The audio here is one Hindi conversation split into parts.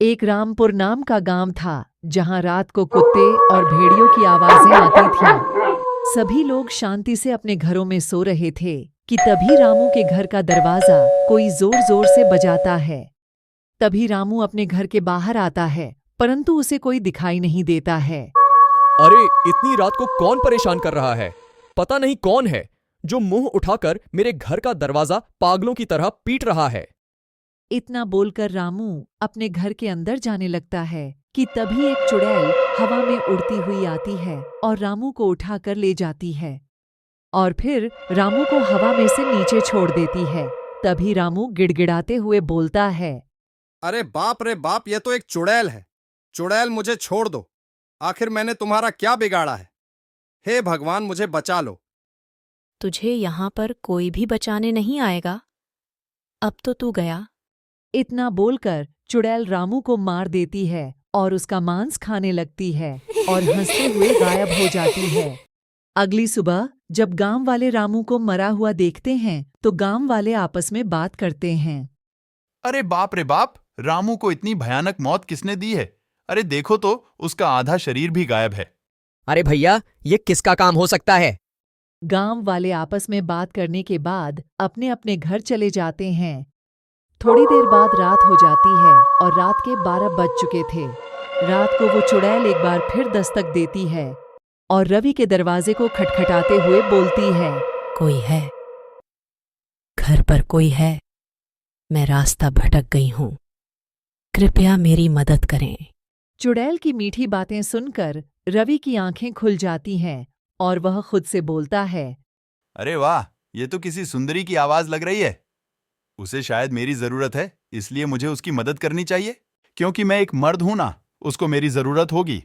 एक रामपुर नाम का गांव था जहां रात को कुत्ते और भेड़ियों की आवाजें आती थीं। सभी लोग शांति से अपने घरों में सो रहे थे कि तभी रामू के घर का दरवाजा कोई जोर जोर से बजाता है। तभी रामू अपने घर के बाहर आता है, परंतु उसे कोई दिखाई नहीं देता है। अरे, इतनी रात को कौन परेशान कर रहा है? पता नहीं कौन है जो मुंह उठाकर मेरे घर का दरवाजा पागलों की तरह पीट रहा है। इतना बोलकर रामू अपने घर के अंदर जाने लगता है कि तभी एक चुड़ैल हवा में उड़ती हुई आती है और रामू को उठाकर ले जाती है और फिर रामू को हवा में से नीचे छोड़ देती है। तभी रामू गिड़गिड़ाते हुए बोलता है, अरे बाप रे बाप, ये तो एक चुड़ैल है। चुड़ैल, मुझे छोड़ दो। आखिर मैंने तुम्हारा क्या बिगाड़ा है? हे भगवान, मुझे बचा लो। तुझे यहाँ पर कोई भी बचाने नहीं आएगा। अब तो तू गया। इतना बोलकर चुड़ैल रामू को मार देती है और उसका मांस खाने लगती है और हंसते हुए गायब हो जाती है। अगली सुबह जब गांव वाले रामू को मरा हुआ देखते हैं तो गांव वाले आपस में बात करते हैं। अरे बाप रे बाप, रामू को इतनी भयानक मौत किसने दी है? अरे देखो तो, उसका आधा शरीर भी गायब है। अरे भैया, ये किसका काम हो सकता है? गांव वाले आपस में बात करने के बाद अपने अपने घर चले जाते हैं। थोड़ी देर बाद रात हो जाती है और रात के 12 बज चुके थे। रात को वो चुड़ैल एक बार फिर दस्तक देती है और रवि के दरवाजे को खटखटाते हुए बोलती है, कोई है? घर पर कोई है? मैं रास्ता भटक गई हूँ, कृपया मेरी मदद करें। चुड़ैल की मीठी बातें सुनकर रवि की आंखें खुल जाती हैं और वह खुद से बोलता है, अरे वाह, ये तो किसी सुंदरी की आवाज लग रही है। उसे शायद मेरी जरूरत है, इसलिए मुझे उसकी मदद करनी चाहिए, क्योंकि मैं एक मर्द हूं ना, उसको मेरी जरूरत होगी।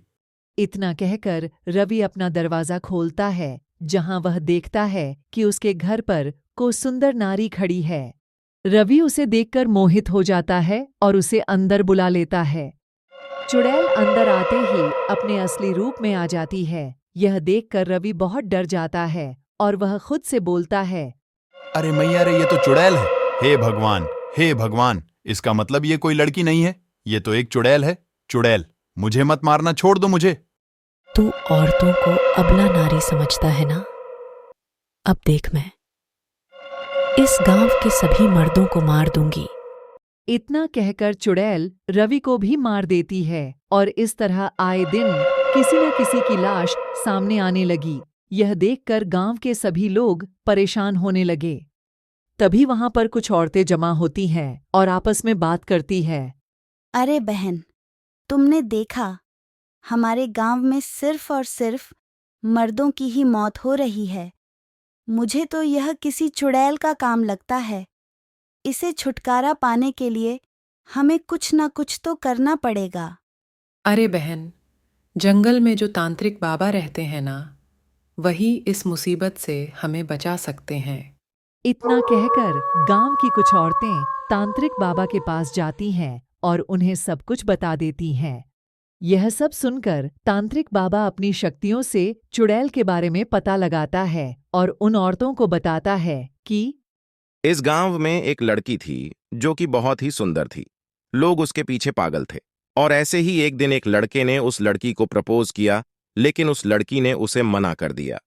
इतना कहकर रवि अपना दरवाजा खोलता है, जहां वह देखता है कि उसके घर पर कोई सुंदर नारी खड़ी है। रवि उसे देखकर मोहित हो जाता है और उसे अंदर बुला लेता है। चुड़ैल अंदर आते ही अपने असली रूप में आ जाती है। यह देखकर रवि बहुत डर जाता है और वह खुद से बोलता है, अरे मैया रे, ये तो चुड़ैल है। हे भगवान, हे भगवान, इसका मतलब ये कोई लड़की नहीं है, ये तो एक चुड़ैल है। चुड़ैल, मुझे मत मारना, छोड़ दो मुझे। तू औरतों को अबला नारी समझता है ना? अब देख, मैं इस गांव के सभी मर्दों को मार दूंगी। इतना कहकर चुड़ैल रवि को भी मार देती है और इस तरह आए दिन किसी न किसी की लाश सामने आने लगी। यह देखकर गांव के सभी लोग परेशान होने लगे। तभी वहां पर कुछ औरतें जमा होती हैं और आपस में बात करती है। अरे बहन, तुमने देखा, हमारे गांव में सिर्फ और सिर्फ मर्दों की ही मौत हो रही है। मुझे तो यह किसी चुड़ैल का काम लगता है। इसे छुटकारा पाने के लिए हमें कुछ न कुछ तो करना पड़ेगा। अरे बहन, जंगल में जो तांत्रिक बाबा रहते हैं ना, वही इस मुसीबत से हमें बचा सकते हैं। इतना कहकर गांव की कुछ औरतें तांत्रिक बाबा के पास जाती हैं और उन्हें सब कुछ बता देती हैं। यह सब सुनकर तांत्रिक बाबा अपनी शक्तियों से चुड़ैल के बारे में पता लगाता है और उन औरतों को बताता है कि इस गांव में एक लड़की थी जो कि बहुत ही सुंदर थी। लोग उसके पीछे पागल थे और ऐसे ही एक दिन एक लड़के ने उस लड़की को प्रपोज किया, लेकिन उस लड़की ने उसे मना कर दिया।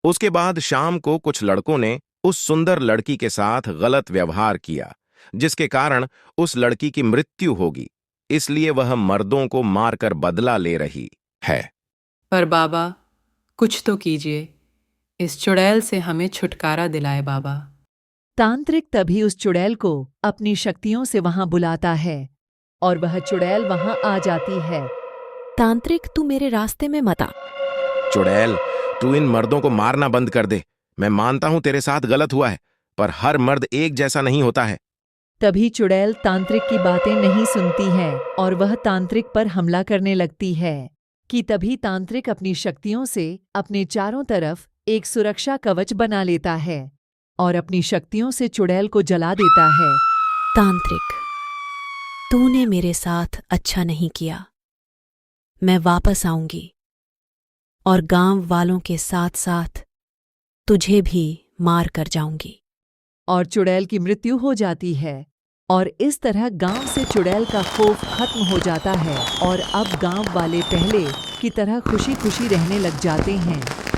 उसके बाद शाम को कुछ लड़कों ने उस सुंदर लड़की के साथ गलत व्यवहार किया, जिसके कारण उस लड़की की मृत्यु होगी। इसलिए वह मर्दों को मारकर बदला ले रही है। पर बाबा, कुछ तो कीजिए, इस चुड़ैल से हमें छुटकारा दिलाए बाबा। तांत्रिक तभी उस चुड़ैल को अपनी शक्तियों से वहां बुलाता है और वह चुड़ैल वहां आ जाती है। तांत्रिक, तू मेरे रास्ते में मत आ। चुड़ैल, तू इन मर्दों को मारना बंद कर दे। मैं मानता हूं तेरे साथ गलत हुआ है, पर हर मर्द एक जैसा नहीं होता है। तभी चुड़ैल तांत्रिक की बातें नहीं सुनती है और वह तांत्रिक पर हमला करने लगती है कि तभी तांत्रिक अपनी शक्तियों से अपने चारों तरफ एक सुरक्षा कवच बना लेता है और अपनी शक्तियों से चुड़ैल को जला देता है। तांत्रिक, तूने मेरे साथ अच्छा नहीं किया। मैं वापस आऊंगी और गांव वालों के साथ साथ तुझे भी मार कर जाऊंगी। और चुड़ैल की मृत्यु हो जाती है और इस तरह गांव से चुड़ैल का खौफ खत्म हो जाता है और अब गांव वाले पहले की तरह खुशी खुशी रहने लग जाते हैं।